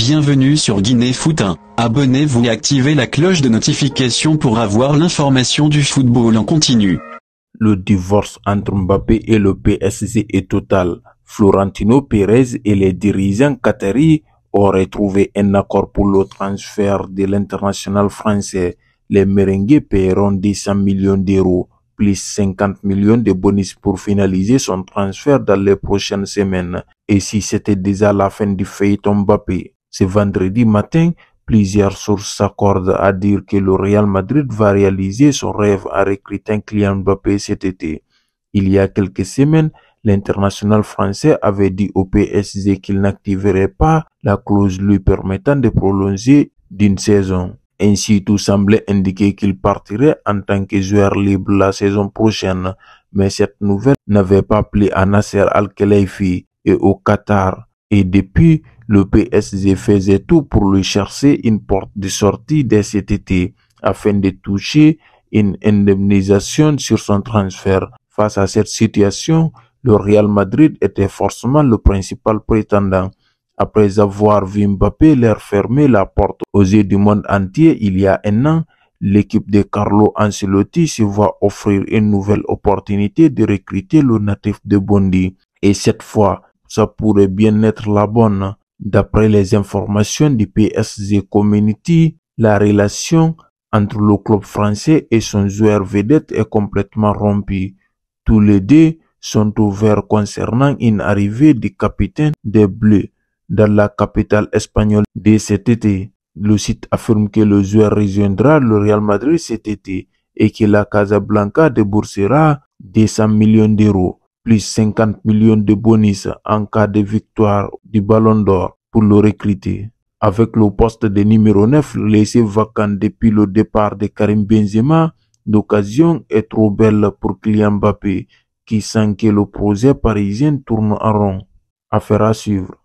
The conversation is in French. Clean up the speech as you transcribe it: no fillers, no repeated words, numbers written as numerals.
Bienvenue sur Guinée Foot 1. Abonnez-vous et activez la cloche de notification pour avoir l'information du football en continu. Le divorce entre Mbappé et le PSG est total. Florentino Pérez et les dirigeants qataris auraient trouvé un accord pour le transfert de l'international français. Les merengues paieront 200 millions d'euros, plus 50 millions de bonus pour finaliser son transfert dans les prochaines semaines. Et si c'était déjà la fin du feuilleton Mbappé? Ce vendredi matin, plusieurs sources s'accordent à dire que le Real Madrid va réaliser son rêve en recrutant Kylian Mbappé cet été. Il y a quelques semaines, l'international français avait dit au PSG qu'il n'activerait pas la clause lui permettant de prolonger d'une saison. Ainsi, tout semblait indiquer qu'il partirait en tant que joueur libre la saison prochaine. Mais cette nouvelle n'avait pas plu à Nasser Al-Khelaifi et au Qatar. Et depuis, le PSG faisait tout pour lui chercher une porte de sortie dès cet été, afin de toucher une indemnisation sur son transfert. Face à cette situation, le Real Madrid était forcément le principal prétendant. Après avoir vu Mbappé leur fermer la porte aux yeux du monde entier il y a un an, l'équipe de Carlo Ancelotti se voit offrir une nouvelle opportunité de recruter le natif de Bondy. Et cette fois, ça pourrait bien être la bonne. D'après les informations du PSG Community, la relation entre le club français et son joueur vedette est complètement rompue. Tous les deux sont ouverts concernant une arrivée du capitaine des Bleus dans la capitale espagnole dès cet été. Le site affirme que le joueur rejoindra le Real Madrid cet été et que la Casablanca déboursera 200 millions d'euros, plus 50 millions de bonus en cas de victoire du Ballon d'Or pour le recruter. Avec le poste de numéro 9 laissé vacant depuis le départ de Karim Benzema, l'occasion est trop belle pour Kylian Mbappé qui sent que le projet parisien tourne en rond. Affaire à suivre.